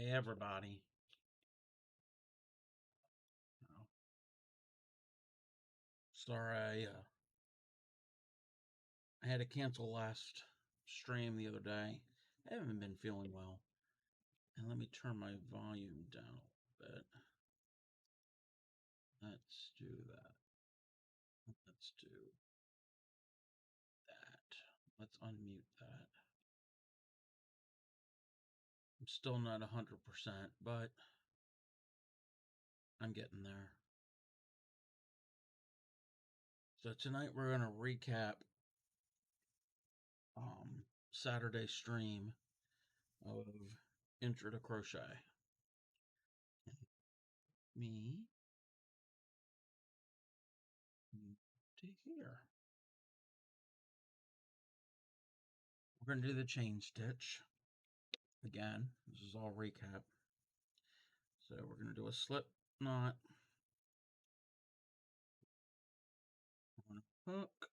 Hey everybody. Oh, sorry, I had to cancel last stream the other day. I haven't been feeling well. And let me turn my volume down a little bit. Let's do that. Let's do that. Let's unmute that. I'm still not 100%, but I'm getting there. So tonight we're going to recap Saturday stream of Intro to Crochet. Me to here. We're going to do the chain stitch. Again, this is all recap. So we're going to do a slip knot on a hook,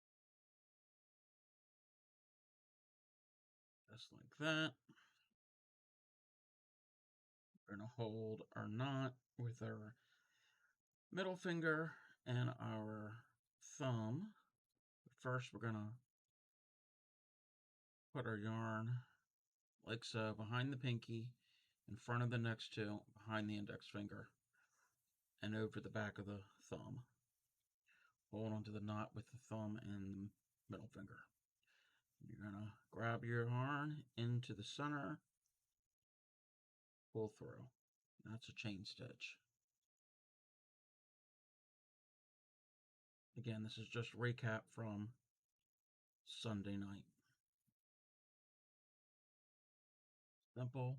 just like that. We're going to hold our knot with our middle finger and our thumb. First, we're going to put our yarn like so behind the pinky, in front of the next two, behind the index finger, and over the back of the thumb. Hold onto the knot with the thumb and the middle finger. You're going to grab your yarn into the center, pull through. That's a chain stitch. Again, this is just recap from Sunday night. Simple,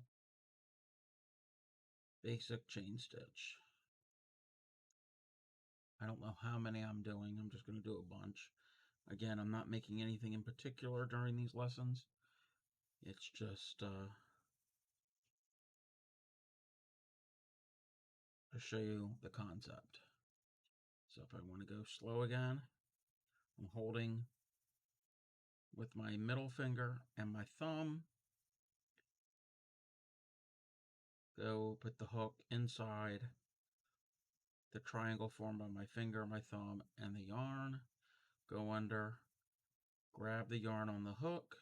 basic chain stitch. I don't know how many I'm doing. I'm just going to do a bunch. Again, I'm not making anything in particular during these lessons. It's just to show you the concept. So if I want to go slow again, I'm holding with my middle finger and my thumb. Go put the hook inside the triangle formed by my finger, my thumb, and the yarn. Go under, grab the yarn on the hook,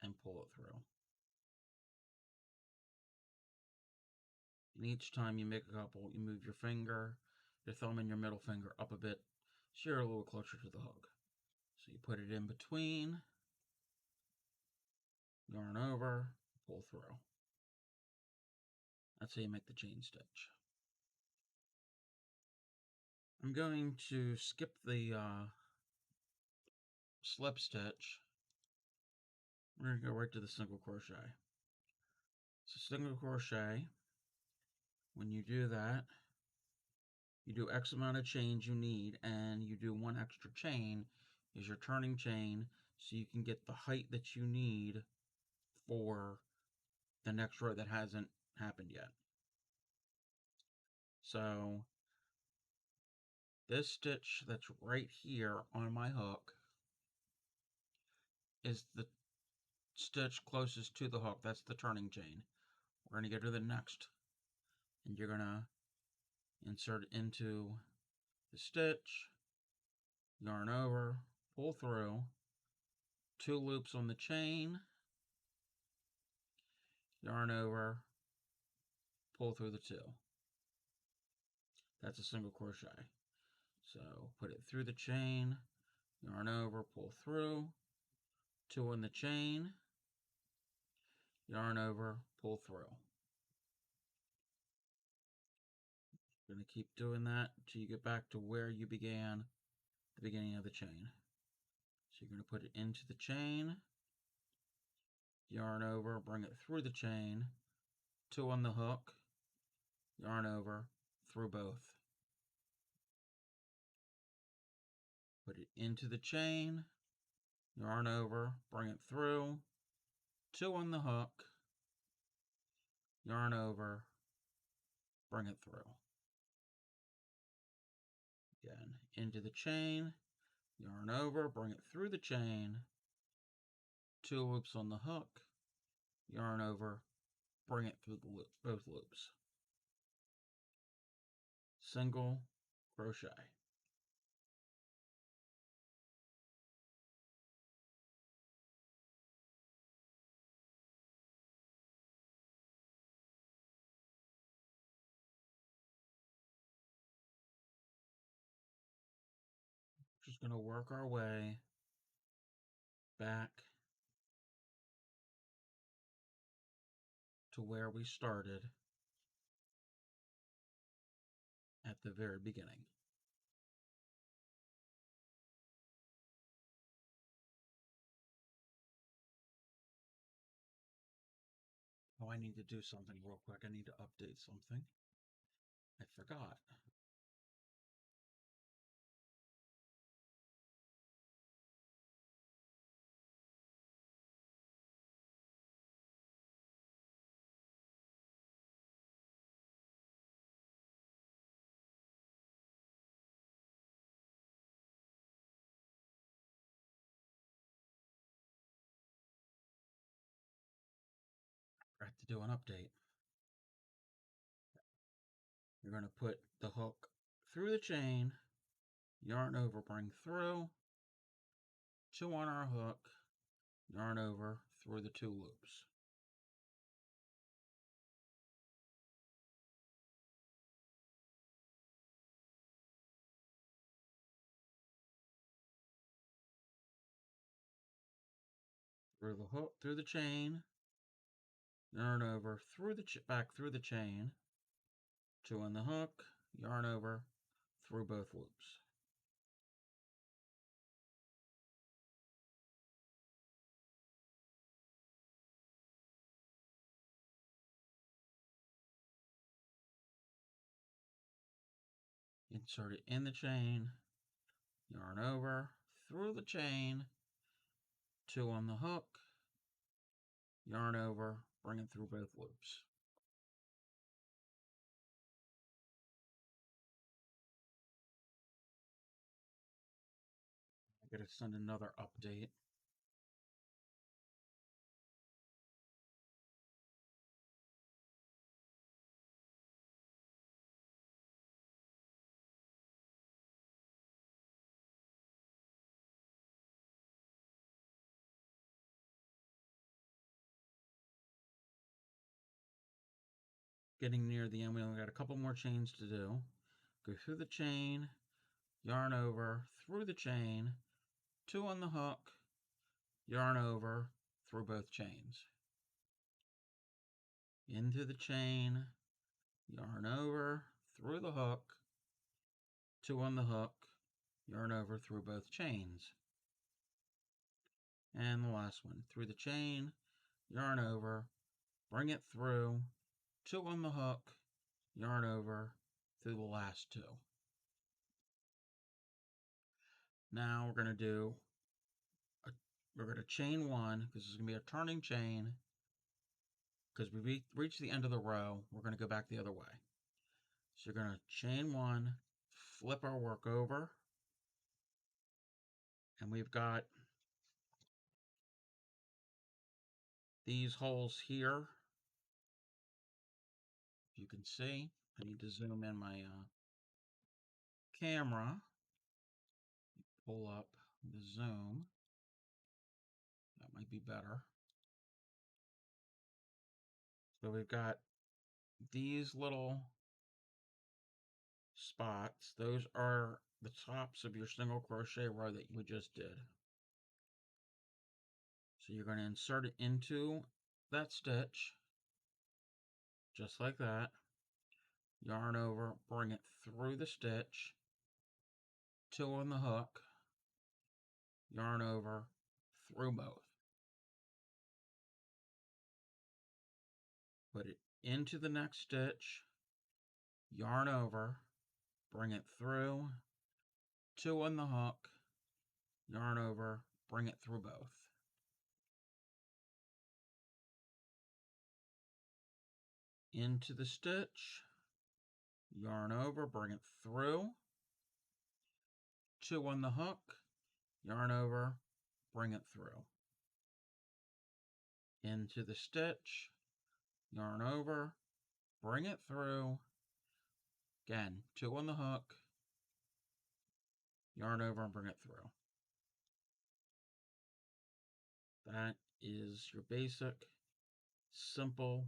and pull it through. And each time you make a couple, you move your finger, your thumb and your middle finger up a bit so you're a little closer to the hook. So you put it in between, yarn over, pull through. That's how you make the chain stitch. I'm going to skip the slip stitch. We're going to go right to the single crochet. So single crochet, when you do that, you do X amount of chains you need, and you do one extra chain is your turning chain, so you can get the height that you need for the next row that hasn't happened yet. So this stitch that's right here on my hook is the stitch closest to the hook. That's the turning chain. We're going to go to the next, and you're going to insert into the stitch, yarn over, pull through, 2 loops on the chain, yarn over, pull through the 2. That's a single crochet. So put it through the chain, yarn over, pull through, 2 in the chain, yarn over, pull through. You're going to keep doing that until you get back to where you began, the beginning of the chain. So you're going to put it into the chain, yarn over, bring it through the chain, 2 on the hook, yarn over, through both. Put it into the chain, yarn over, bring it through, 2 on the hook, yarn over, bring it through. Again, into the chain, yarn over, bring it through the chain, 2 loops on the hook, yarn over, bring it through the loop, both loops. Single crochet. Just going to work our way back to where we started at the very beginning. Oh, I need to do something real quick. I need to update something. I forgot. I have to do an update. You're going to put the hook through the chain, yarn over, bring through, 2 on our hook, yarn over through the 2 loops. Through the hook, through the chain, yarn over through the back through the chain, 2 on the hook, yarn over through both loops. Insert it in the chain, yarn over through the chain, 2 on the hook, yarn over, bring it through both loops. I gotta send another update. Getting near the end, we only got a couple more chains to do. Go through the chain, yarn over, through the chain, 2 on the hook, yarn over, through both chains. Into the chain, yarn over, through the hook, 2 on the hook, yarn over, through both chains. And the last one, through the chain, yarn over, bring it through, 2 on the hook, yarn over, through the last 2. Now we're going to do we're going to chain 1 because this is going to be a turning chain. Because we reached the end of the row, we're going to go back the other way. So you're going to chain 1, flip our work over, and we've got these holes here. You can see, I need to zoom in my camera, pull up the zoom. That might be better. So we've got these little spots. Those are the tops of your single crochet row that we just did. So you're going to insert it into that stitch, just like that. Yarn over, bring it through the stitch, 2 on the hook, yarn over, through both. Put it into the next stitch, yarn over, bring it through, 2 on the hook, yarn over, bring it through both. Into the stitch, yarn over, bring it through, 2 on the hook, yarn over, bring it through. Into the stitch, yarn over, bring it through. Again, 2 on the hook, yarn over and bring it through. That is your basic, simple,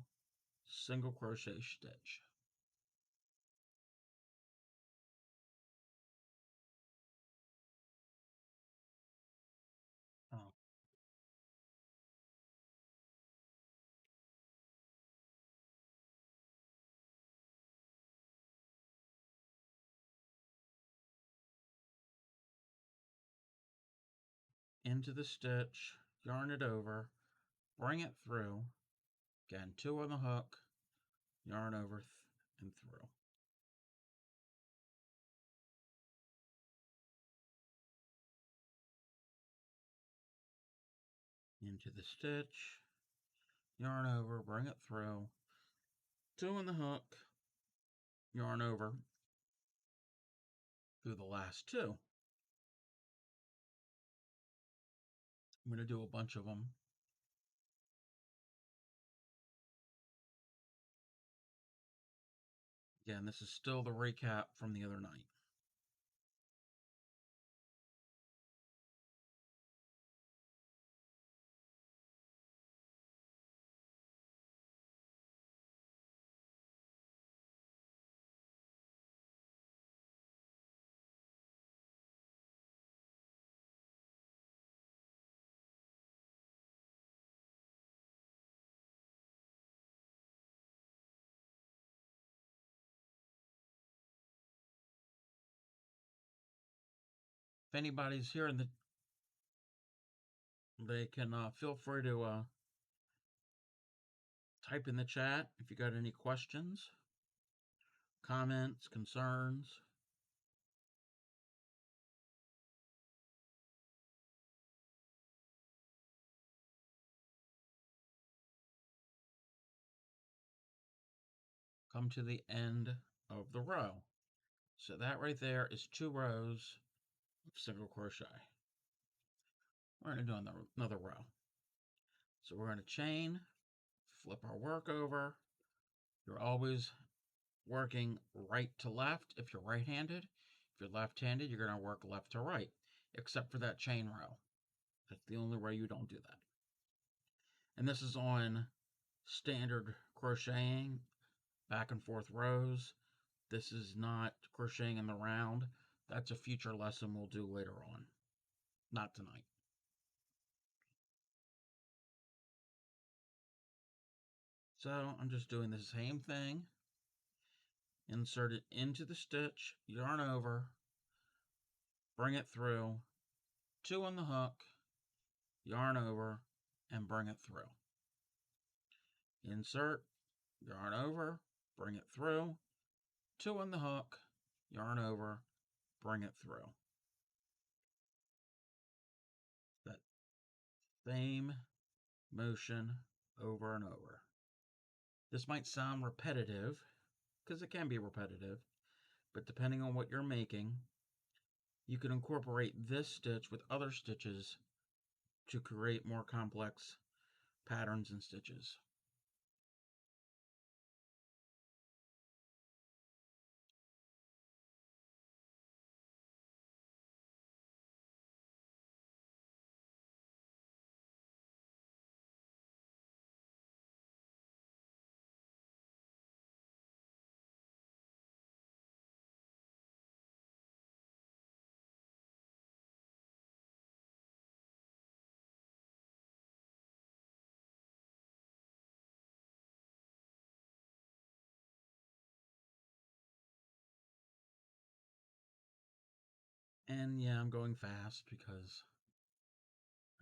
single crochet stitch. Oh. Into the stitch, yarn it over, bring it through. Again, 2 on the hook, yarn over and through. Into the stitch, yarn over, bring it through. 2 on the hook, yarn over through the last 2. I'm going to do a bunch of them. Again, this is still the recap from the other night. If anybody's here, they can feel free to type in the chat if you got any questions, comments, concerns. Come to the end of the row. So that right there is 2 rows of single crochet. We're going to do another row. So we're going to chain, flip our work over. You're always working right to left if you're right-handed. If you're left-handed, you're going to work left to right, except for that chain row. That's the only way you don't do that. And this is on standard crocheting, back and forth rows. This is not crocheting in the round. That's a future lesson we'll do later on, not tonight. So I'm just doing the same thing. Insert it into the stitch, yarn over, bring it through, 2 on the hook, yarn over, and bring it through. Insert, yarn over, bring it through, 2 on the hook, yarn over, bring it through. That same motion over and over. This might sound repetitive, because it can be repetitive, but depending on what you're making, you can incorporate this stitch with other stitches to create more complex patterns and stitches. And yeah, I'm going fast because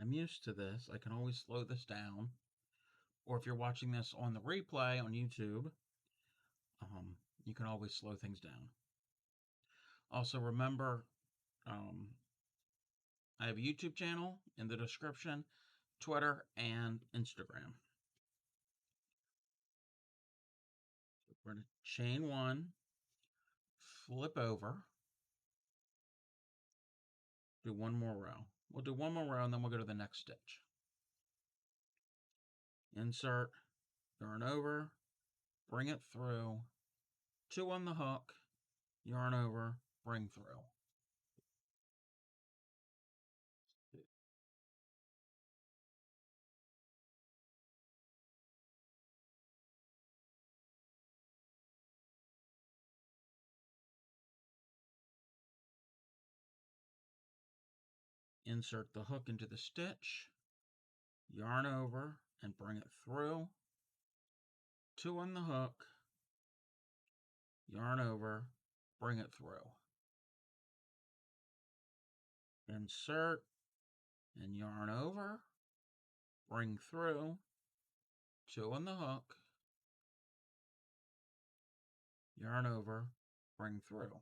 I'm used to this. I can always slow this down. Or if you're watching this on the replay on YouTube, you can always slow things down. Also, remember, I have a YouTube channel in the description, Twitter, and Instagram. We're going to chain 1, flip over, do 1 more row. We'll do 1 more row and then we'll go to the next stitch. Insert, yarn over, bring it through, 2 on the hook, yarn over, bring through. Insert the hook into the stitch, yarn over and bring it through, 2 on the hook, yarn over, bring it through. Insert and yarn over, bring through, 2 on the hook, yarn over, bring through.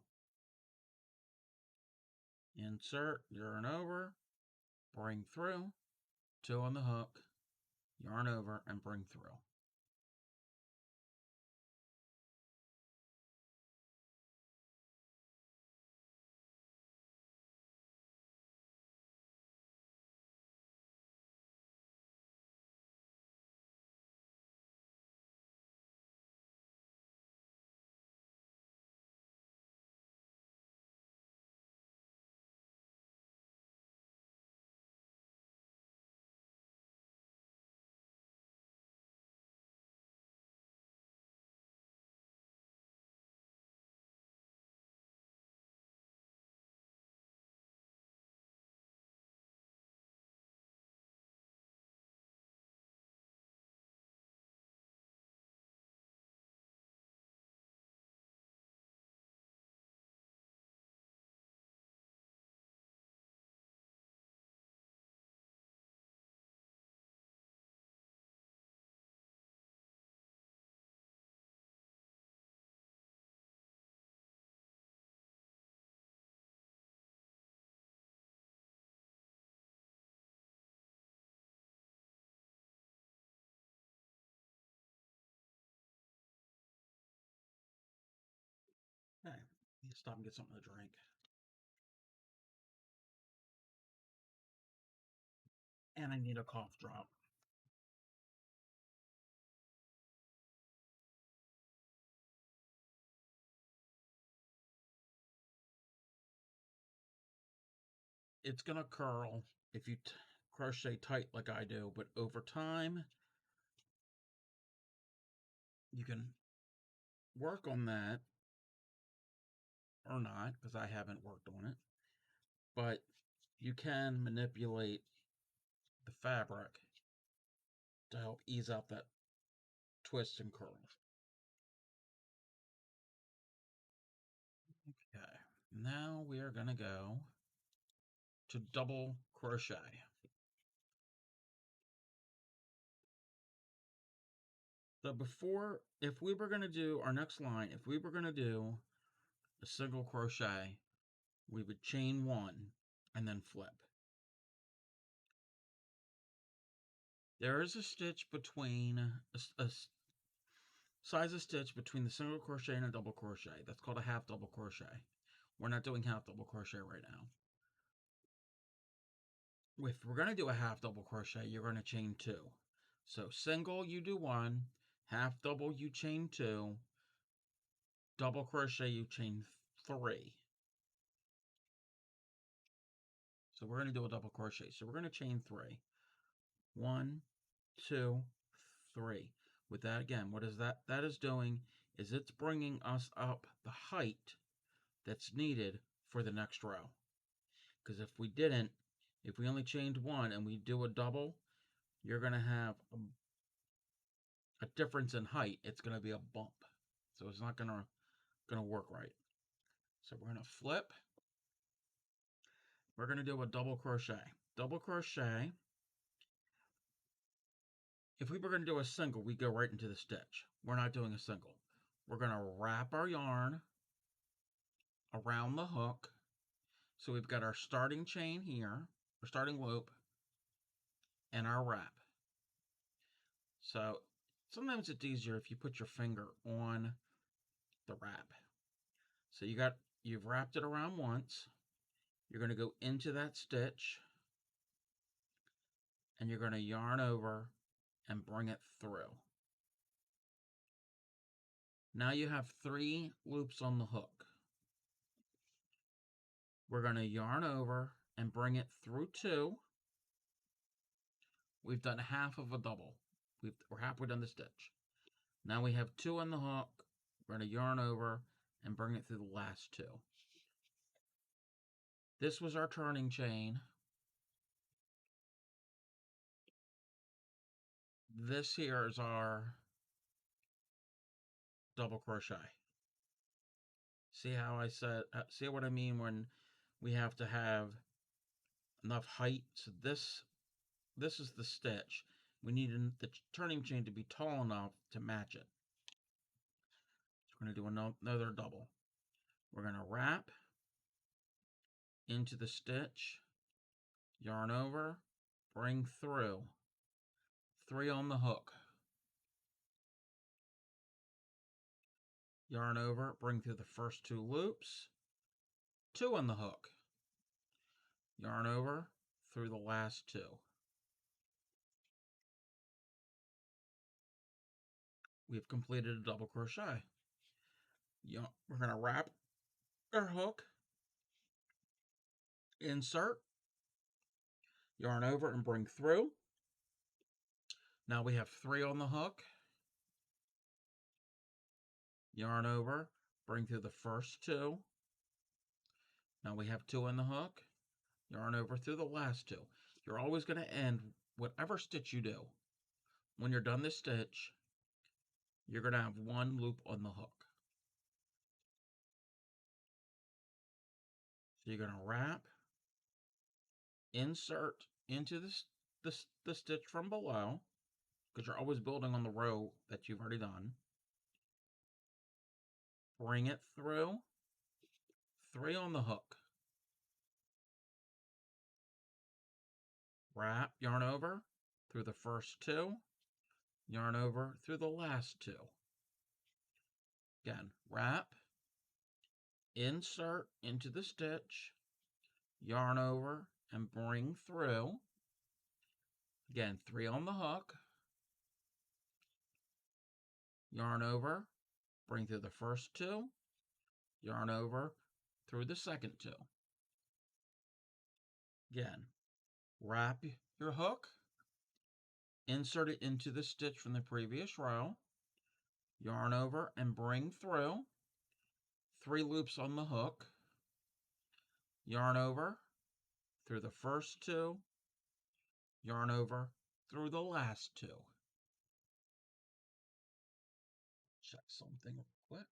Insert, yarn over, bring through, 2 on the hook, yarn over, and bring through. Okay, need to stop and get something to drink. And I need a cough drop. It's going to curl if you crochet tight like I do, but over time, you can work on that or not, because I haven't worked on it, but you can manipulate the fabric to help ease out that twist and curl. Okay, now we are going to go to double crochet. So before, if we were going to do our next line, if we were going to do a single crochet, we would chain 1 and then flip. There is a stitch between, a size of stitch between the single crochet and a double crochet. That's called a half double crochet. We're not doing half double crochet right now. If we're going to do a half double crochet, you're going to chain 2. So single, you do 1, half double, you chain 2, double crochet, you chain 3. So we're going to do a double crochet. So we're going to chain 3. 1, 2, 3. With that, again, what is that? That is doing is it's bringing us up the height that's needed for the next row. Because if we didn't, if we only chained 1 and we do a double, you're going to have a difference in height. It's going to be a bump. So it's not going to work right. So we're going to flip. We're going to do a double crochet. Double crochet. If we were going to do a single, we go right into the stitch. We're not doing a single. We're going to wrap our yarn around the hook. So we've got our starting chain here, our starting loop, and our wrap. So sometimes it's easier if you put your finger on the wrap. So you've wrapped it around once. You're going to go into that stitch and you're going to yarn over and bring it through. Now you have 3 loops on the hook. We're going to yarn over and bring it through 2. We've done half of a double. We're halfway done the stitch. Now we have 2 on the hook. We're going to yarn over and bring it through the last 2. This was our turning chain. This here is our double crochet. See how I said, see what I mean when we have to have enough height? So this is the stitch. We need the turning chain to be tall enough to match it. So we're going to do another double. We're going to wrap into the stitch, yarn over, bring through, 3 on the hook, yarn over, bring through the first 2 loops, 2 on the hook, yarn over through the last 2. We've completed a double crochet. We're going to wrap our hook, insert, yarn over and bring through. Now we have 3 on the hook, yarn over, bring through the first 2. Now we have 2 on the hook, yarn over through the last 2. You're always going to end whatever stitch you do. When you're done this stitch, you're going to have 1 loop on the hook. So you're going to wrap, insert into the stitch from below, because you're always building on the row that you've already done. Bring it through, 3 on the hook. Wrap, yarn over through the first 2, yarn over through the last 2. Again, wrap, insert into the stitch, yarn over and bring through. Again, 3 on the hook, yarn over, bring through the first 2, yarn over through the second 2. Again, wrap your hook, insert it into the stitch from the previous row, yarn over and bring through, 3 loops on the hook, yarn over through the first 2, yarn over through the last 2. Check something real quick.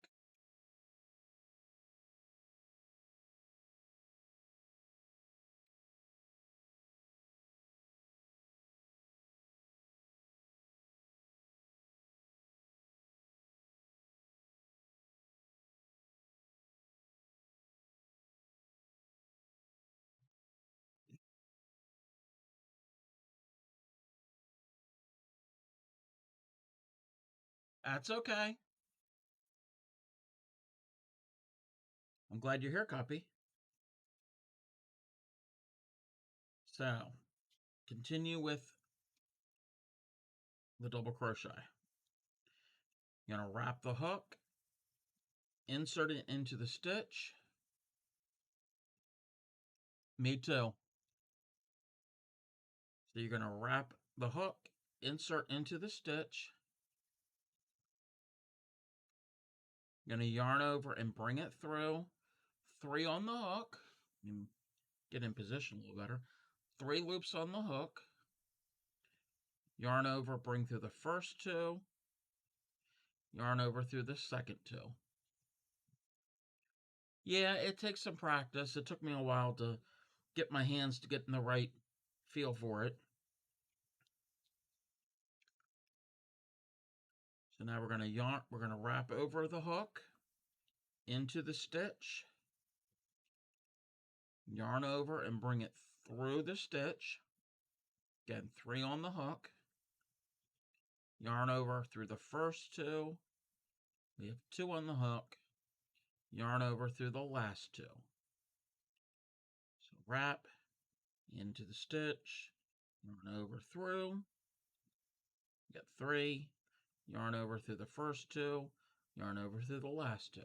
That's okay. I'm glad you're here, Copy. So, continue with the double crochet. You're going to wrap the hook, insert it into the stitch. Me too. So you're going to wrap the hook, insert into the stitch. You're going to yarn over and bring it through. 3 on the hook. Get in position a little better. 3 loops on the hook. Yarn over, bring through the first 2. Yarn over through the second 2. Yeah, it takes some practice. It took me a while to get my hands to get in the right feel for it. So now we're going to wrap over the hook into the stitch, yarn over and bring it through the stitch. Again, 3 on the hook, yarn over through the first 2. We have 2 on the hook, yarn over through the last 2. So wrap into the stitch, yarn over through, get 3, yarn over through the first 2. yarn over through the last 2.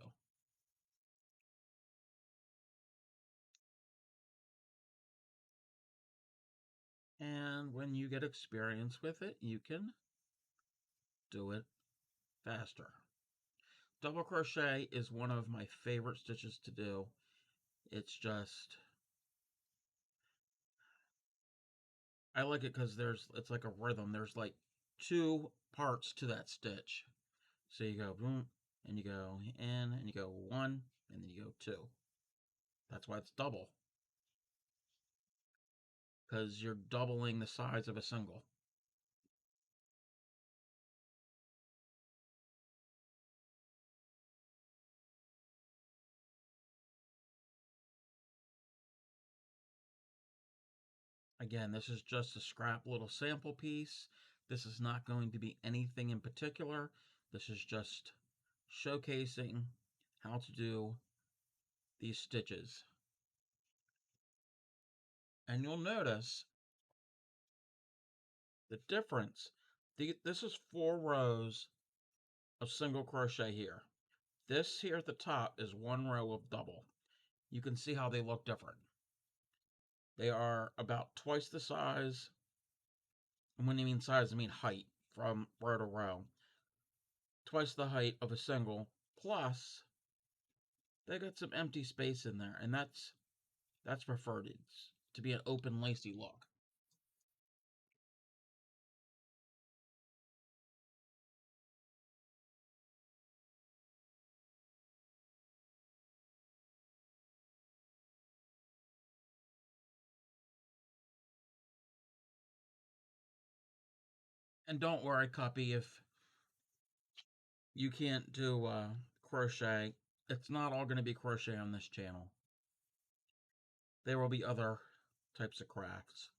And when you get experience with it, you can do it faster. Double crochet is one of my favorite stitches to do. It's just, I like it because it's like a rhythm. There's like 2 parts to that stitch. So you go boom, and you go in, and you go 1, and then you go 2. That's why it's double, because you're doubling the size of a single. Again, this is just a scrap little sample piece. This is not going to be anything in particular. This is just showcasing how to do these stitches. And you'll notice the difference. This is 4 rows of single crochet here. This here at the top is 1 row of double. You can see how they look different. They are about twice the size. And when I mean size, I mean height from row to row. Twice the height of a single, plus they got some empty space in there, and that's preferred. It's to be an open, lacy look. And don't worry, Cuppy, if you can't do crochet, it's not all going to be crochet on this channel. There will be other types of crafts.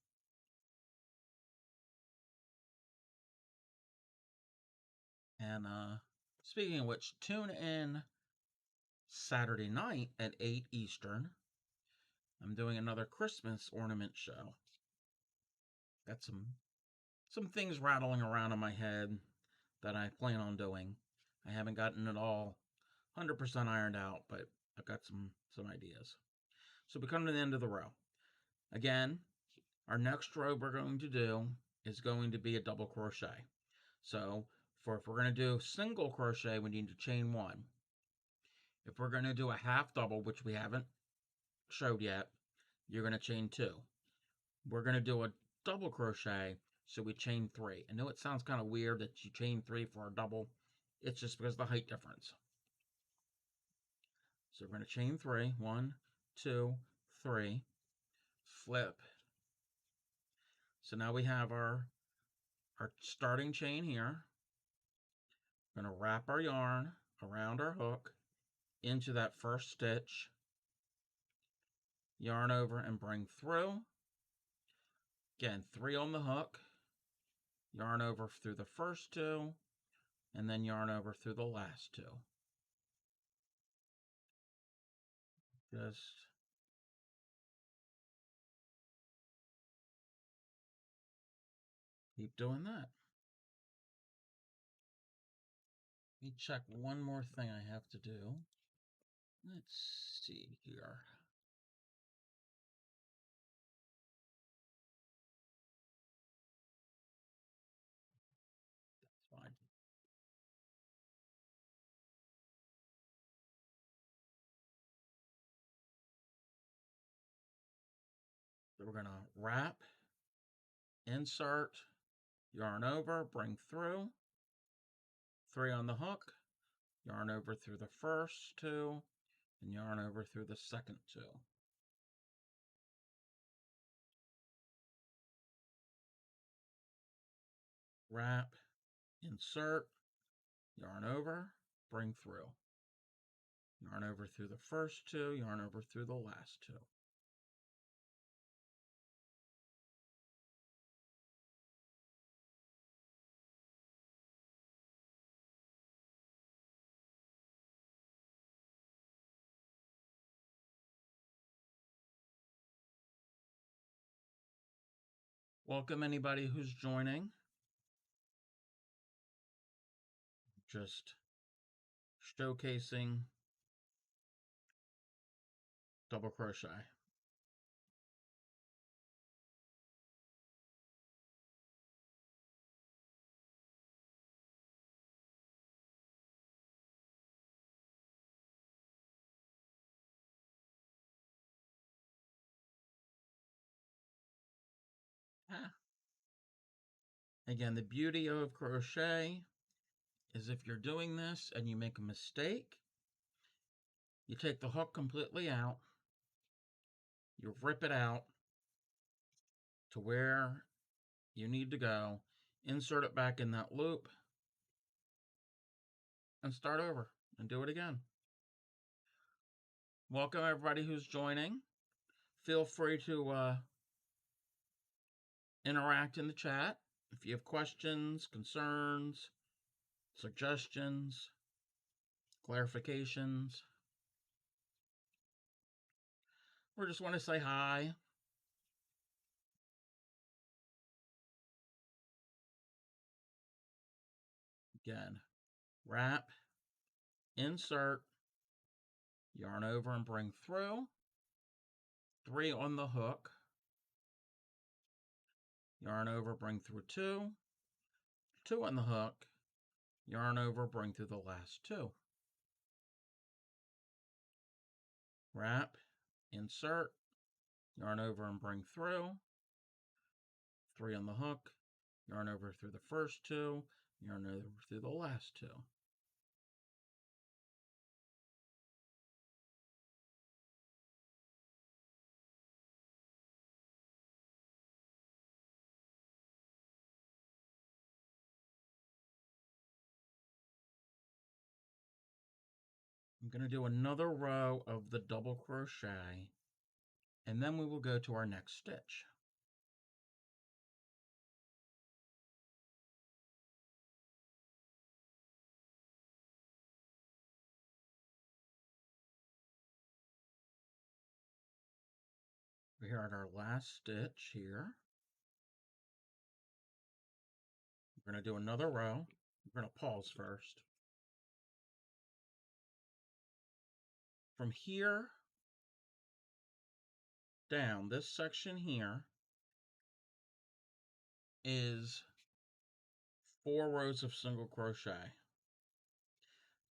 And speaking of which, tune in Saturday night at 8 Eastern. I'm doing another Christmas ornament show. Got some things rattling around in my head that I plan on doing. I haven't gotten it all 100% ironed out, but I've got some ideas. So we come to the end of the row. Again, our next row we're going to do is going to be a double crochet. So if we're going to do single crochet, we need to chain 1. If we're going to do a half double, which we haven't showed yet, you're going to chain 2. We're going to do a double crochet, so we chain 3. I know it sounds kind of weird that you chain 3 for a double. It's just because of the height difference. So we're going to chain 3. 1, 2, 3. Flip. So now we have our starting chain here. We're going to wrap our yarn around our hook into that first stitch. Yarn over and bring through. Again, 3 on the hook. Yarn over through the first 2. And then yarn over through the last 2. Just keep doing that. Let me check one more thing I have to do. Let's see here. That's fine. So we're going to wrap, insert, yarn over, bring through, 3 on the hook, yarn over through the first 2, and yarn over through the second 2. Wrap, insert, yarn over, bring through. Yarn over through the first 2, yarn over through the last 2. Welcome anybody who's joining. Just showcasing double crochet. Again, the beauty of crochet is if you're doing this and you make a mistake, you take the hook completely out, you rip it out to where you need to go, insert it back in that loop, and start over and do it again. Welcome everybody who's joining. Feel free to interact in the chat if you have questions, concerns, suggestions, clarifications, or just want to say hi. Again, wrap, insert, yarn over and bring through, 3 on the hook, yarn over, bring through 2, 2 on the hook, yarn over, bring through the last 2. Wrap, insert, yarn over and bring through, 3 on the hook, yarn over through the first 2, yarn over through the last 2. I'm going to do another row of the double crochet, and then we will go to our next stitch. We are at our last stitch here. We're going to do another row. We're going to pause first. From here down, this section here is 4 rows of single crochet.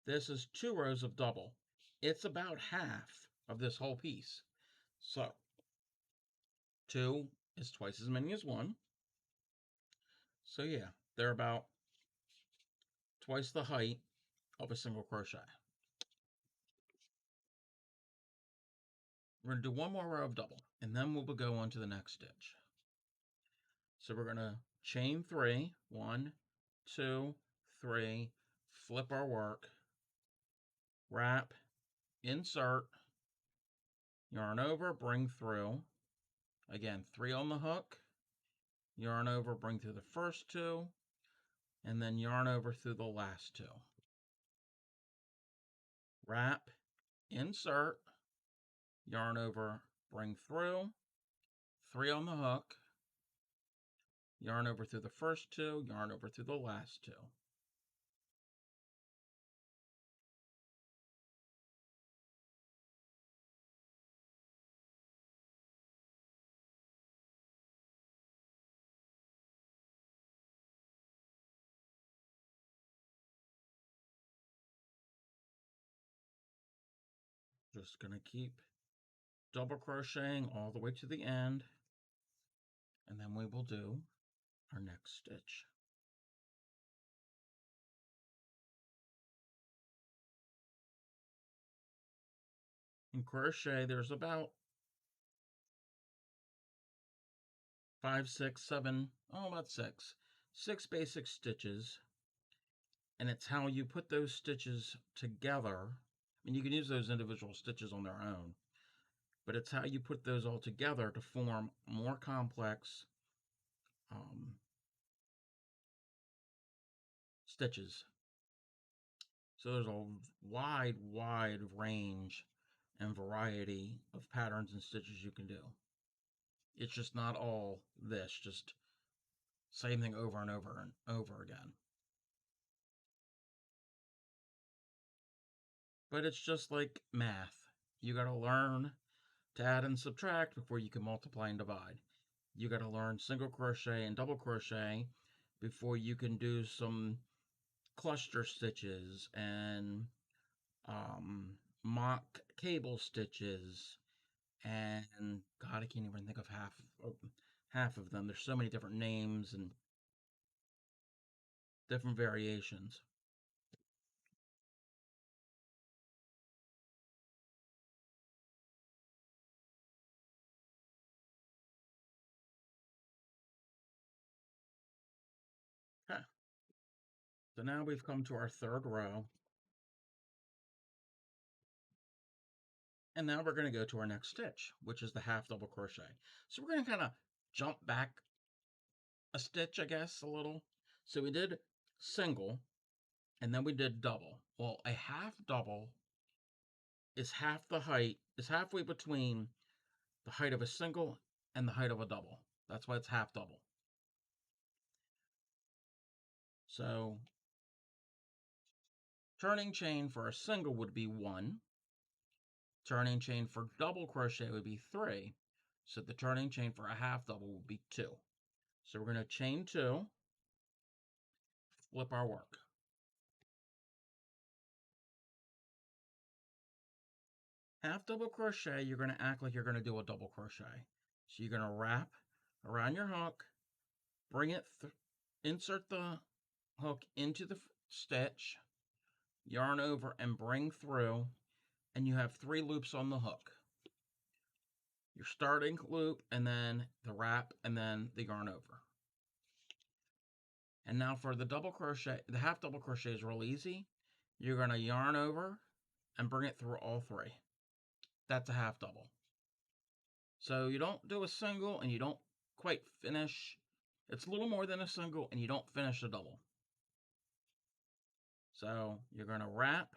This is 2 rows of double. It's about half of this whole piece. So 2 is twice as many as 1. So yeah, they're about twice the height of a single crochet. We're going to do 1 more row of double, and then we'll go on to the next stitch. So we're going to chain 3, 1, 2, 3, flip our work, wrap, insert, yarn over, bring through. Again, 3 on the hook, yarn over, bring through the first 2, and then yarn over through the last 2. Wrap, insert, yarn over, bring through, 3 on the hook, yarn over through the first 2, yarn over through the last 2. Just going to keep double crocheting all the way to the end, and then we will do our next stitch. In crochet, there's about 5, 6, 7, about 6 basic stitches, and it's how you put those stitches together. I mean, you can use those individual stitches on their own, but it's how you put those all together to form more complex stitches. So there's a wide range and variety of patterns and stitches you can do. It's just not all this, just same thing over and over and over again. But it's just like math. You got to learn to add and subtract before you can multiply and divide. You got to learn single crochet and double crochet before you can do some cluster stitches and mock cable stitches, and God, I can't even think of half of them. There's so many different names and different variations. Okay. So now we've come to our third row, and now we're going to go to our next stitch, which is the half double crochet. So we're going to kind of jump back a stitch, I guess, a little. So we did single, and then we did double. Well, a half double is half the height, is halfway between the height of a single and the height of a double. That's why it's half double. So turning chain for a single would be 1. Turning chain for double crochet would be 3. So the turning chain for a half double would be 2. So we're going to chain 2, flip our work. Half double crochet, you're going to act like you're going to do a double crochet. So you're going to wrap around your hook, bring it, insert the hook into the stitch, yarn over and bring through, and you have 3 loops on the hook. Your starting loop, and then the wrap, and then the yarn over. And now for the double crochet, the half double crochet is real easy. You're going to yarn over and bring it through all 3. That's a half double. So you don't do a single and you don't quite finish. It's a little more than a single and you don't finish a double. So you're going to wrap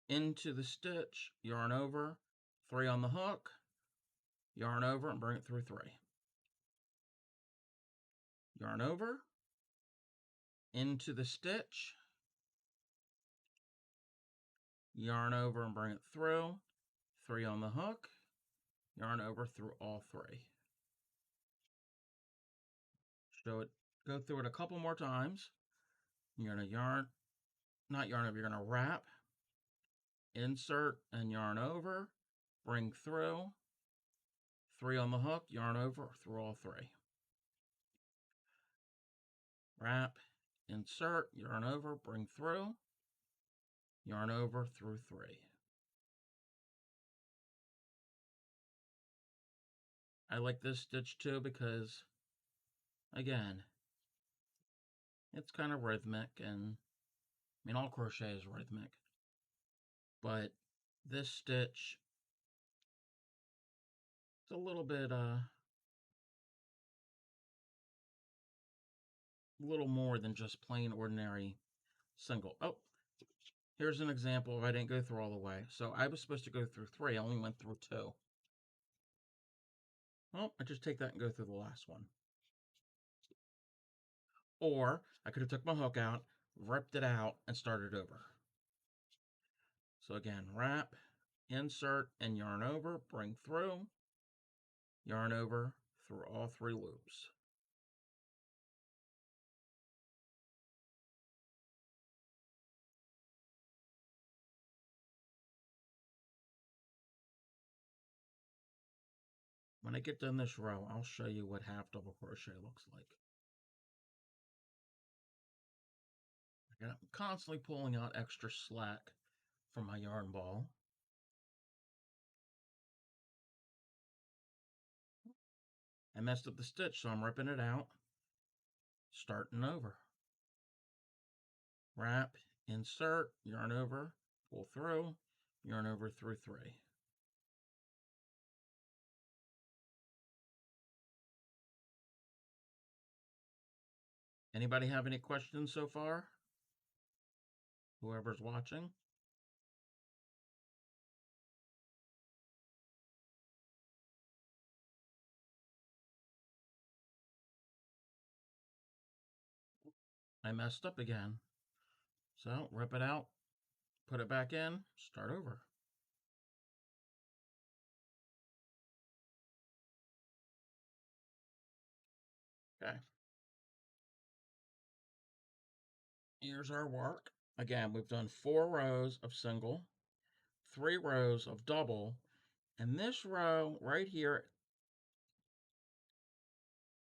into the stitch, yarn over, 3 on the hook, yarn over and bring it through 3. Yarn over, into the stitch, yarn over and bring it through, 3 on the hook, yarn over through all 3. Show it, go through it a couple more times. You're going to yarn, not yarn over, you're going to wrap, insert and yarn over, bring through, 3 on the hook, yarn over through all 3. Wrap, insert, yarn over, bring through, yarn over through 3. I like this stitch too because, again, it's kind of rhythmic, and I mean all crochet is rhythmic, but this stitch is a little bit little more than just plain ordinary single. Oh, here's an example if I didn't go through all the way. So I was supposed to go through 3, I only went through 2. Well, I just take that and go through the last one. Or I could have took my hook out, ripped it out, and started over. So again, wrap, insert, and yarn over, bring through, yarn over through all 3 loops. When I get done this row, I'll show you what half double crochet looks like. I'm constantly pulling out extra slack from my yarn ball. I messed up the stitch, so I'm ripping it out, starting over. Wrap, insert, yarn over, pull through, yarn over through 3. Anybody have any questions so far? Whoever's watching? I messed up again. So rip it out, put it back in, start over. Okay. Here's our work. Again, we've done 4 rows of single, 3 rows of double, and this row right here,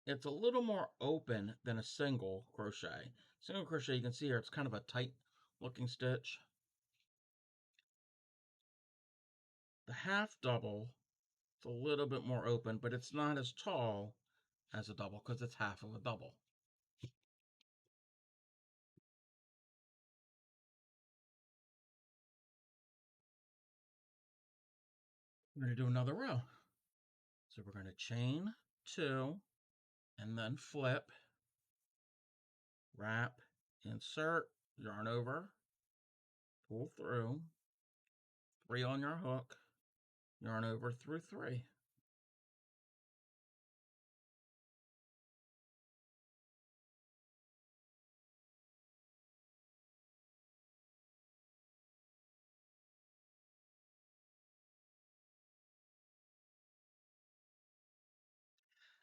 it's a little more open than a single crochet. Single crochet, you can see here, it's kind of a tight looking stitch. The half double, it's a little bit more open, but it's not as tall as a double because it's half of a double. We're going to do another row. So we're going to chain 2 and then flip, wrap, insert, yarn over, pull through, 3 on your hook, yarn over through 3.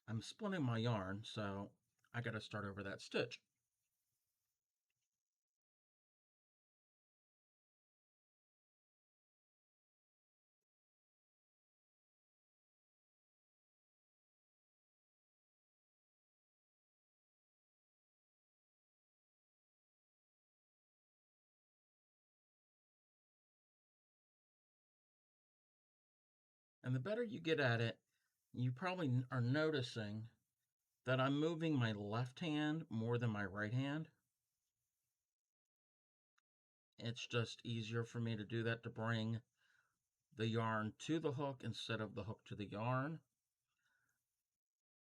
I'm splitting my yarn, so I got to start over that stitch. And the better you get at it, you probably are noticing that I'm moving my left hand more than my right hand. It's just easier for me to do that, to bring the yarn to the hook instead of the hook to the yarn.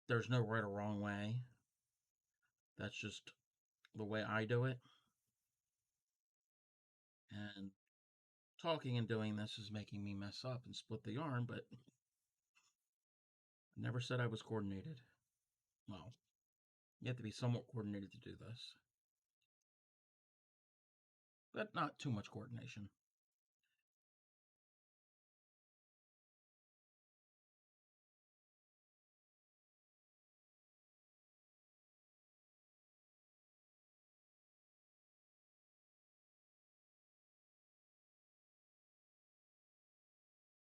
There's no right or wrong way. That's just the way I do it. And talking and doing this is making me mess up and split the yarn, but I never said I was coordinated. Well, you have to be somewhat coordinated to do this, but not too much coordination.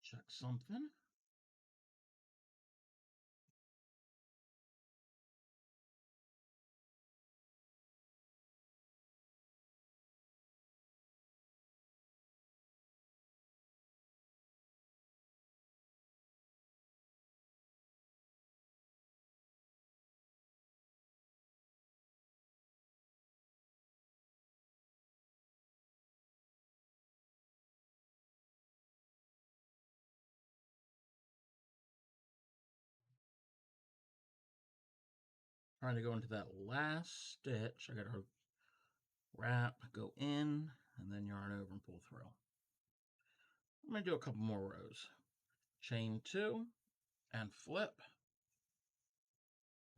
Check something. Trying to go into that last stitch. I got to wrap, go in, and then yarn over and pull through. I'm going to do a couple more rows. Chain 2 and flip,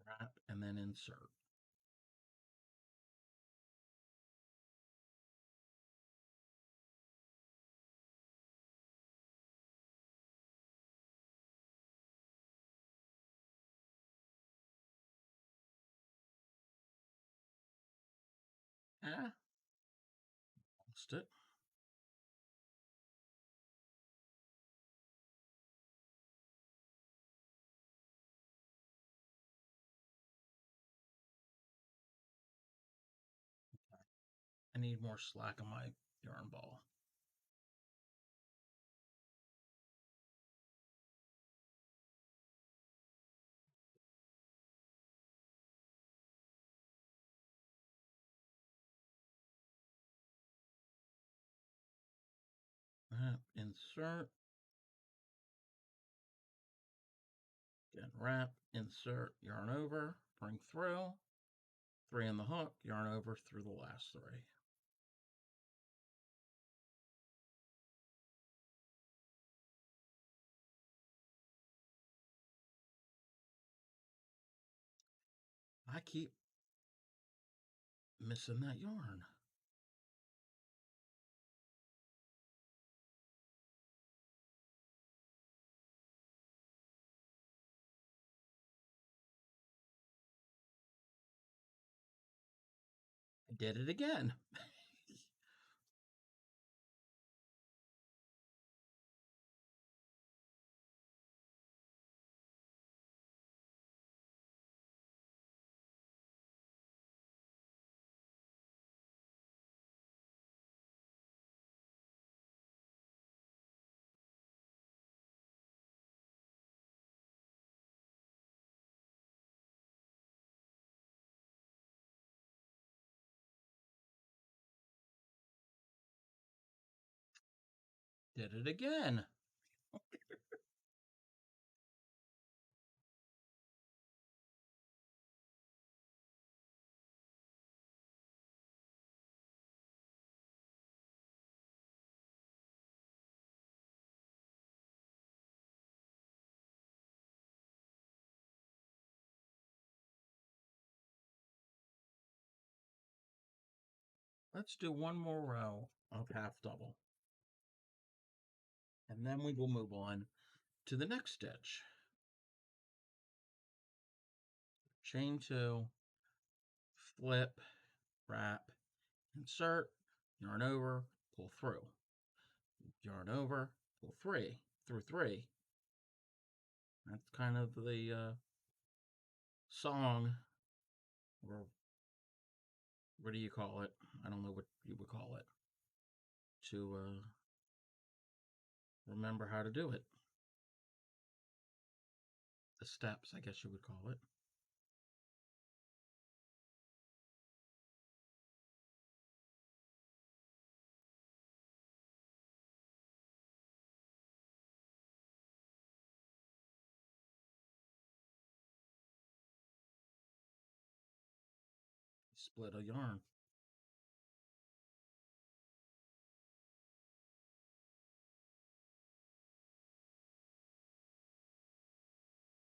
wrap, and then insert. Lost it. I need more slack on my yarn ball. Wrap, insert. Again, wrap, insert, yarn over, bring through, 3 in the hook, yarn over through the last 3. I keep missing that yarn. Did it again. Did it again. Let's do one more row of half double. And then we will move on to the next stitch. Chain 2, flip, wrap, insert, yarn over, pull through. Yarn over, pull through 3. That's kind of the song, or what do you call it? I don't know what you would call it, to remember how to do it. The steps, I guess you would call it. Split a yarn.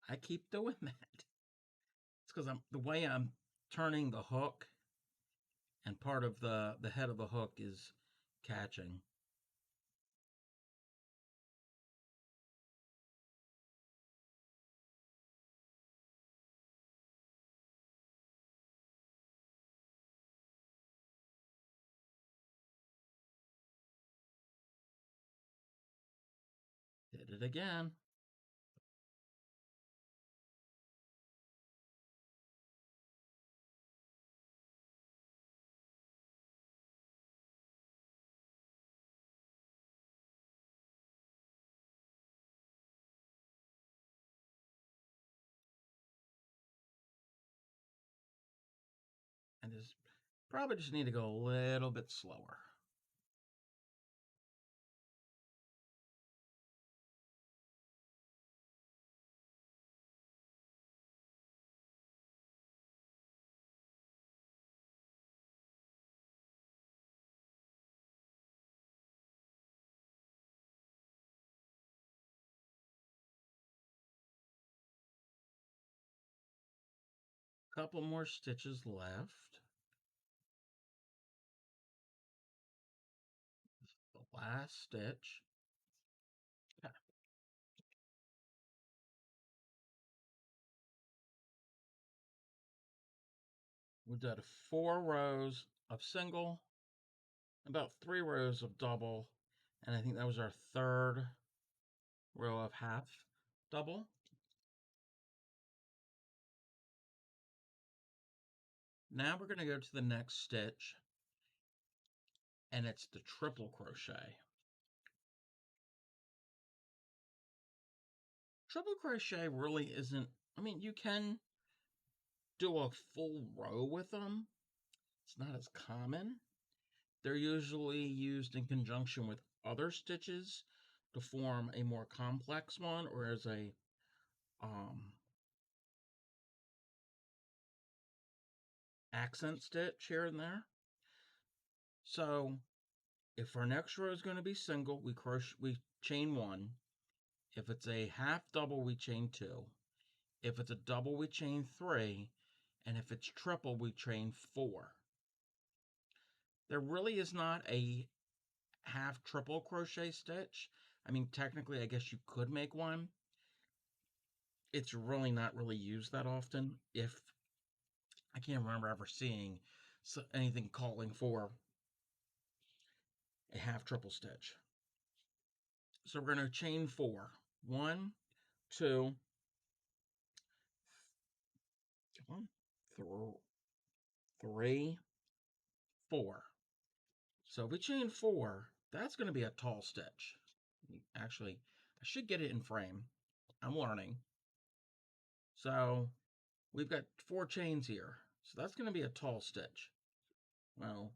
I keep doing that. It's because the way I'm turning the hook, and part of the head of the hook is catching. Did it again. And probably just need to go a little bit slower. Couple more stitches left. The last stitch. We did 4 rows of single, about 3 rows of double, and I think that was our 3rd row of half double. Now we're going to go to the next stitch, and it's the triple crochet. Triple crochet really isn't, I mean, you can do a full row with them. It's not as common. They're usually used in conjunction with other stitches to form a more complex one, or as a accent stitch here and there. So if our next row is going to be single, we chain 1. If it's a half double, we chain 2. If it's a double, we chain 3. And if it's triple, we chain 4. There really is not a half triple crochet stitch. I mean, technically, I guess you could make one. It's really not really used that often. If I can't remember ever seeing So anything calling for a half triple stitch. So we're going to chain 4. 1, 2, 3, 4. So if we chain 4, that's going to be a tall stitch. Actually, I should get it in frame. I'm learning. So we've got 4 chains here. So that's going to be a tall stitch. Well,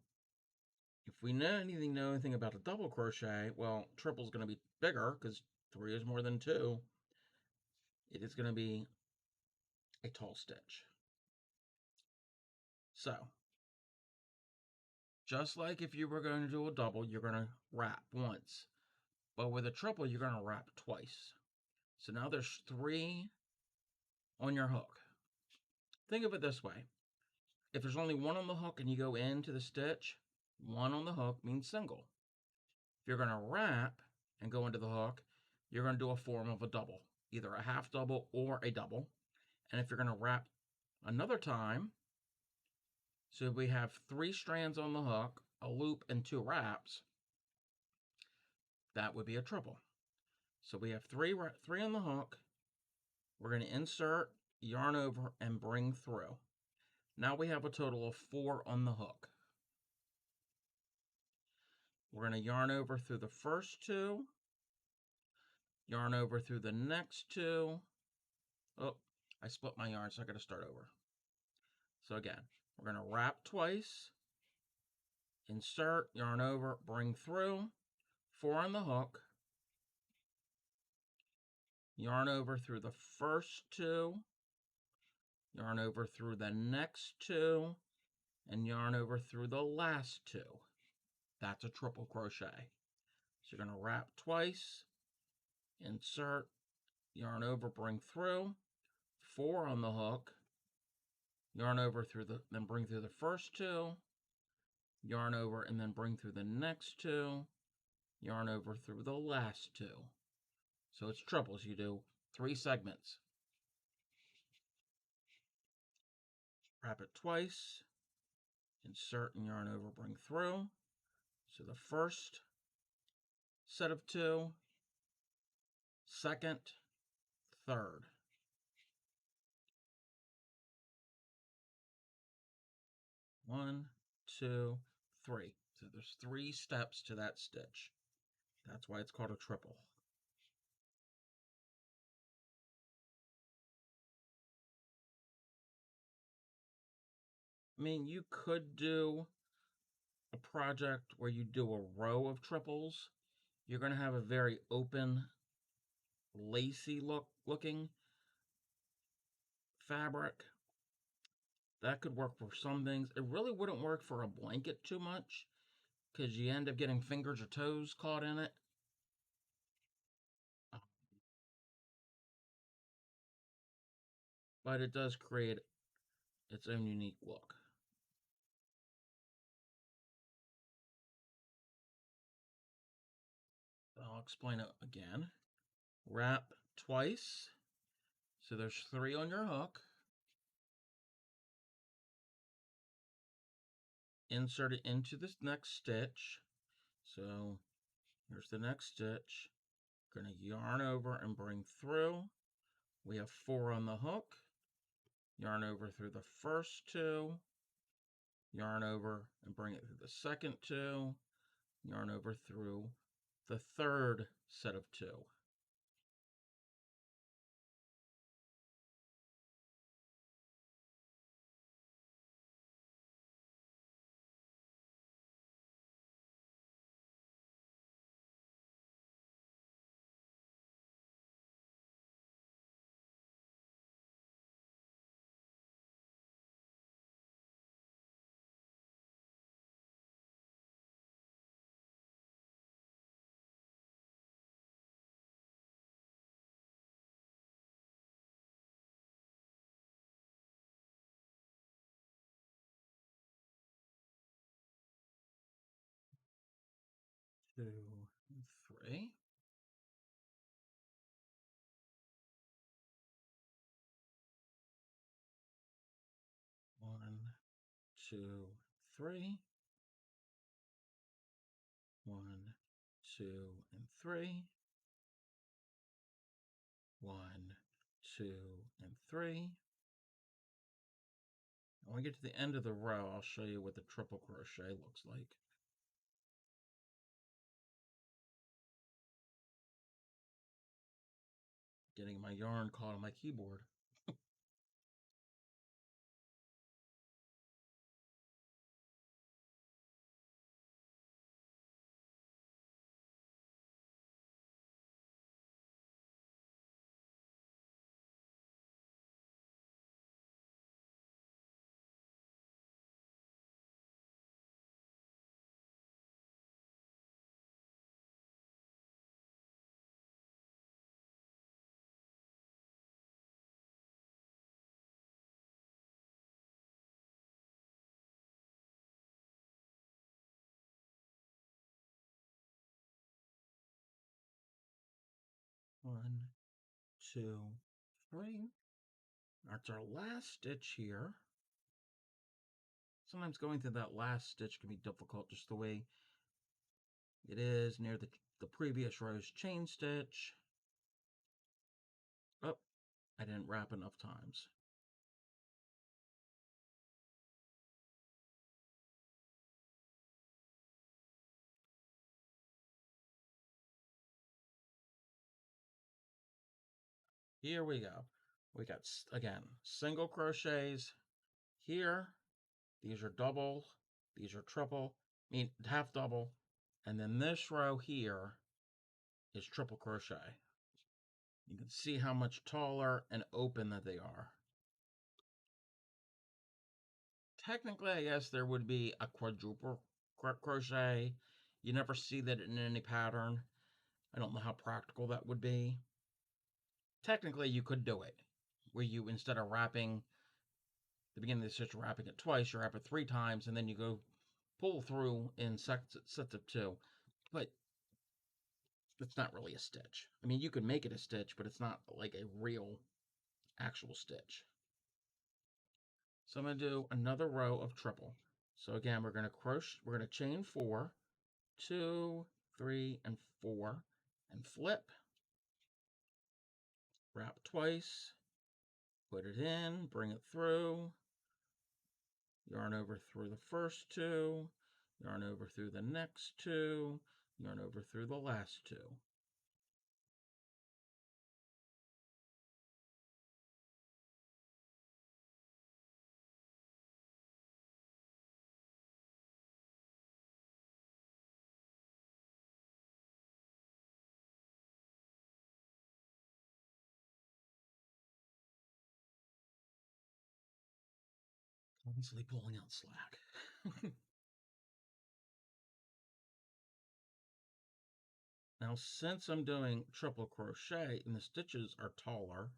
if we know anything about a double crochet, well, triple is going to be bigger because 3 is more than 2. It is going to be a tall stitch. So, just like if you were going to do a double, you're going to wrap once. But with a triple, you're going to wrap twice. So now there's 3 on your hook. Think of it this way. If there's only 1 on the hook and you go into the stitch, 1 on the hook means single. If you're going to wrap and go into the hook, you're going to do a form of a double, either a half double or a double. And if you're going to wrap another time, so we have 3 strands on the hook, a loop, and 2 wraps, that would be a triple. So we have 3 on the hook. We're going to insert, yarn over, and bring through. Now we have a total of 4 on the hook. We're going to yarn over through the first 2, yarn over through the next 2. Oh, I split my yarn, so I got to start over. So again, we're going to wrap twice, insert, yarn over, bring through, 4 on the hook, yarn over through the first 2, yarn over through the next 2, and yarn over through the last 2. That's a triple crochet. So you're going to wrap twice, insert, yarn over, bring through, 4 on the hook, yarn over through then bring through the first 2, yarn over, and then bring through the next 2, yarn over through the last 2. So it's triples. You do 3 segments. Wrap it twice, insert and yarn over, bring through. So the first set of 2, second, third. One, 2, 3. So there's 3 steps to that stitch. That's why it's called a triple. I mean, you could do a project where you do a row of triples. You're going to have a very open, lacy looking fabric. That could work for some things. It really wouldn't work for a blanket too much because you end up getting fingers or toes caught in it. But it does create its own unique look. I'll explain it again. Wrap twice. So there's 3 on your hook. Insert it into this next stitch. So here's the next stitch. Going to yarn over and bring through. We have 4 on the hook. Yarn over through the first 2. Yarn over and bring it through the second 2. Yarn over through the third set of 2. Two, 3. One, 2, 3. 1, 2, and 3. 1, 2, and 3. When we get to the end of the row, I'll show you what the triple crochet looks like. Getting my yarn caught on my keyboard. One, 2, 3. That's our last stitch here. Sometimes going through that last stitch can be difficult, just the way it is near the previous row's chain stitch. Oh, I didn't wrap enough times. Here we go. We got, again, single crochets here. These are double. These are triple. I mean, half double. And then this row here is triple crochet. You can see how much taller and open that they are. Technically, I guess there would be a quadruple crochet. You never see that in any pattern. I don't know how practical that would be. Technically, you could do it, where you, instead of wrapping the beginning of the stitch, wrapping it twice, you wrap it 3 times, and then you go pull through in sets of 2. But it's not really a stitch. I mean, you could make it a stitch, but it's not like a real actual stitch. So I'm going to do another row of triple. So again, we're going to chain 4, 2, 3, and 4, and flip, wrap twice, put it in, bring it through, yarn over through the first 2, yarn over through the next 2, yarn over through the last 2. Constantly pulling out slack. Now, since I'm doing triple crochet and the stitches are taller,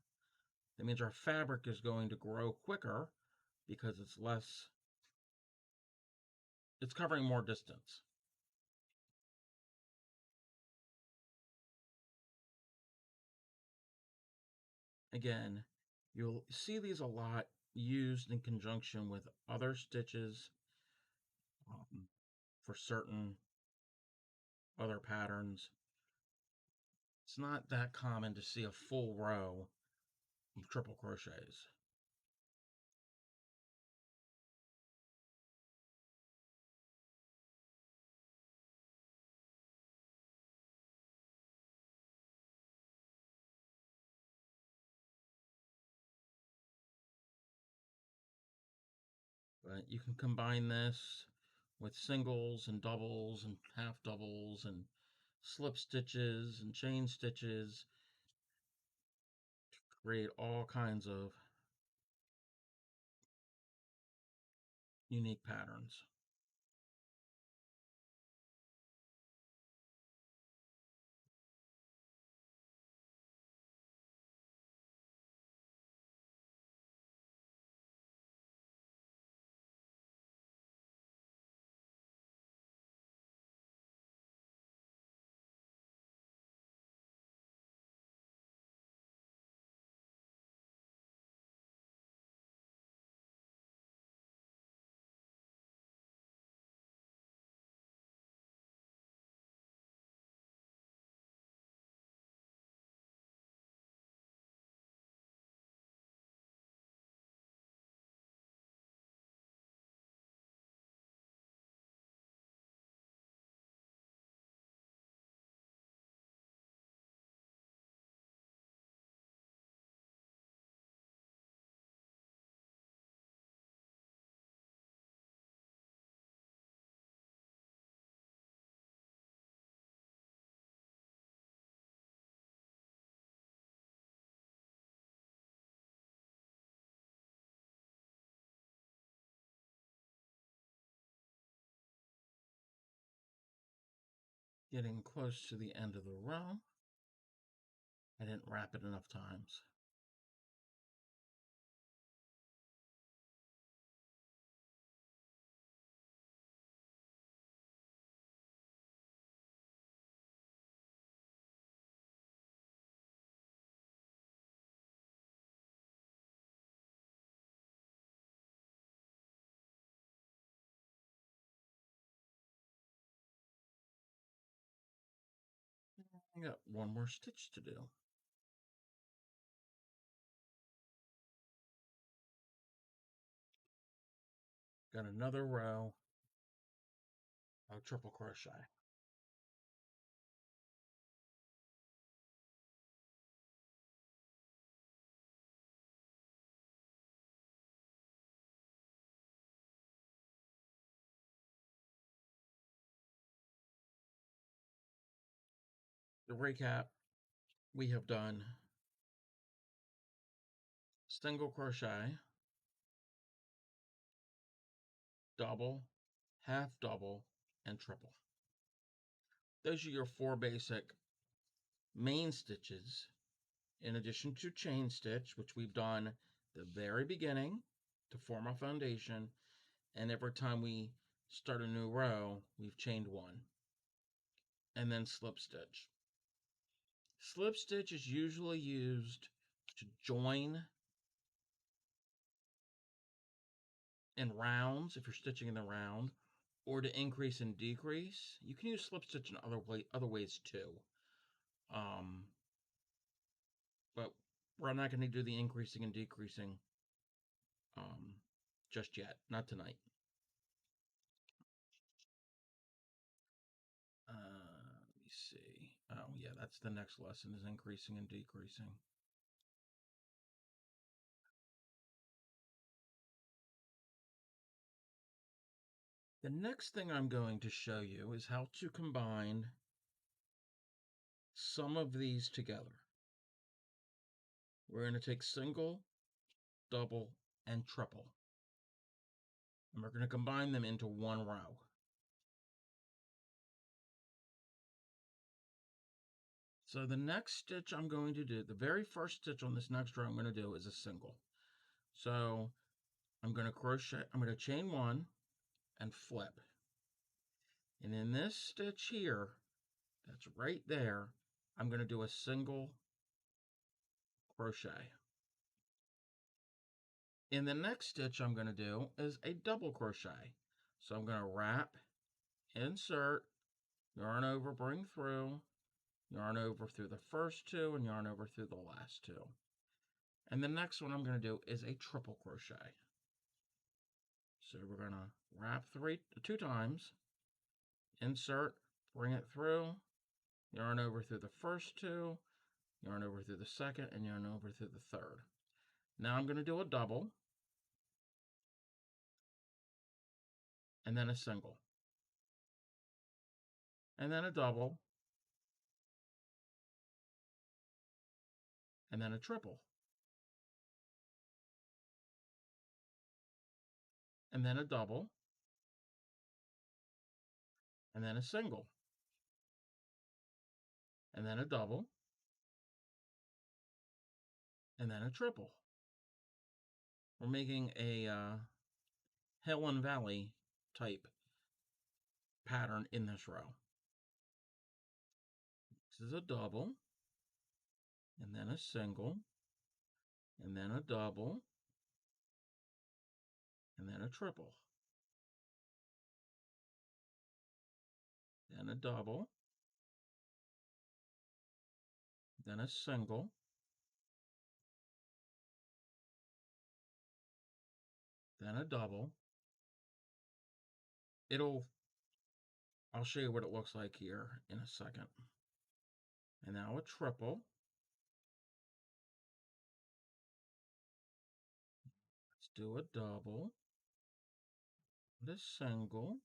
that means our fabric is going to grow quicker because it's covering more distance. Again, you'll see these a lot used in conjunction with other stitches for certain other patterns. It's not that common to see a full row of triple crochets. But you can combine this with singles and doubles and half doubles and slip stitches and chain stitches to create all kinds of unique patterns. Getting close to the end of the row. I didn't wrap it enough times. I got one more stitch to do. Got another row of triple crochet. To recap, we have done single crochet, double, half double, and triple. Those are your 4 basic main stitches, in addition to chain stitch, which we've done the very beginning to form our foundation, and every time we start a new row, we've chained 1, and then slip stitch. Slip stitch is usually used to join in rounds if you're stitching in the round, or to increase and decrease. You can use slip stitch in other ways too. But we're not going to do the increasing and decreasing just yet, not tonight. Let me see. Oh yeah, that's the next lesson, is increasing and decreasing. The next thing I'm going to show you is how to combine some of these together. We're going to take single, double, and triple, and we're going to combine them into one row. So the next stitch I'm going to do, the very first stitch on this next row I'm going to do is a single. So I'm going to crochet, I'm going to chain 1 and flip. And in this stitch here, that's right there, I'm going to do a single crochet. In the next stitch I'm going to do is a double crochet. So I'm going to wrap, insert, yarn over, bring through, yarn over through the first 2, and yarn over through the last 2. And the next one I'm going to do is a triple crochet. So we're going to wrap 2 times, insert, bring it through, yarn over through the first 2, yarn over through the second, and yarn over through the third. Now I'm going to do a double, and then a single, and then a double, and then a triple, and then a double, and then a single, and then a double, and then a triple. We're making a hill and valley type pattern in this row. This is a double, and then a single, and then a double, and then a triple, then a double, then a single, then a double. I'll show you what it looks like here in a second. And now a triple. Let's do a double, and a single,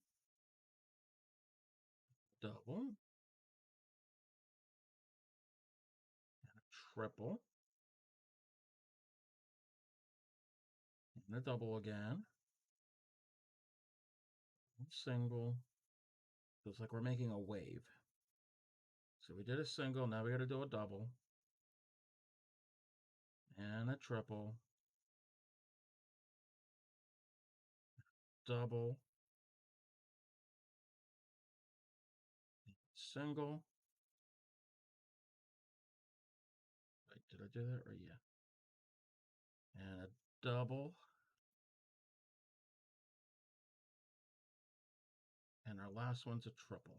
double, and a triple, and a double again, single. Looks like we're making a wave. So we did a single, now we got to do a double and a triple, double, single. Wait, did I do that right? Yeah. And a double. And our last one's a triple.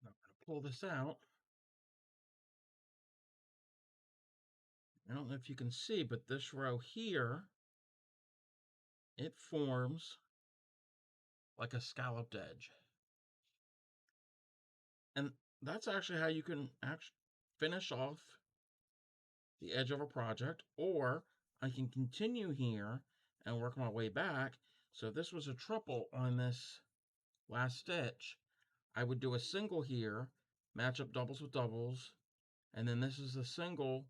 I'm going to pull this out. I don't know if you can see, but this row here, it forms like a scalloped edge. And that's actually how you can finish off the edge of a project, or I can continue here and work my way back. So if this was a triple on this last stitch, I would do a single here, match up doubles with doubles, and then this is a single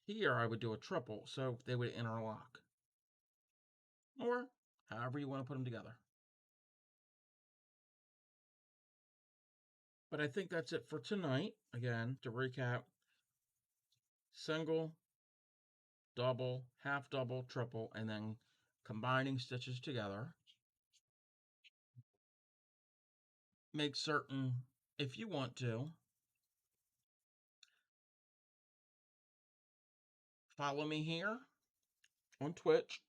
here, I would do a triple, so they would interlock. Or however you want to put them together. But I think that's it for tonight. Again, to recap, single, double, half double, triple, and then combining stitches together. Make certain, if you want to, follow me here on Twitch.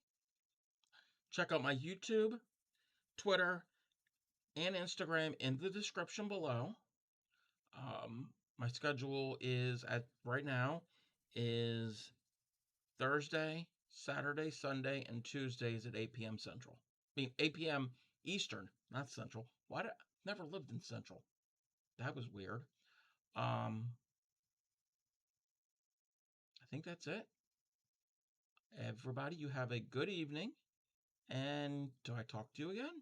Check out my YouTube, Twitter, and Instagram in the description below. My schedule is right now is Thursday, Saturday, Sunday, and Tuesdays at 8 p.m. Central. I mean, 8 p.m. Eastern, not Central. Why did I never lived in Central? That was weird. I think that's it. Everybody, you have a good evening. And do I talk to you again?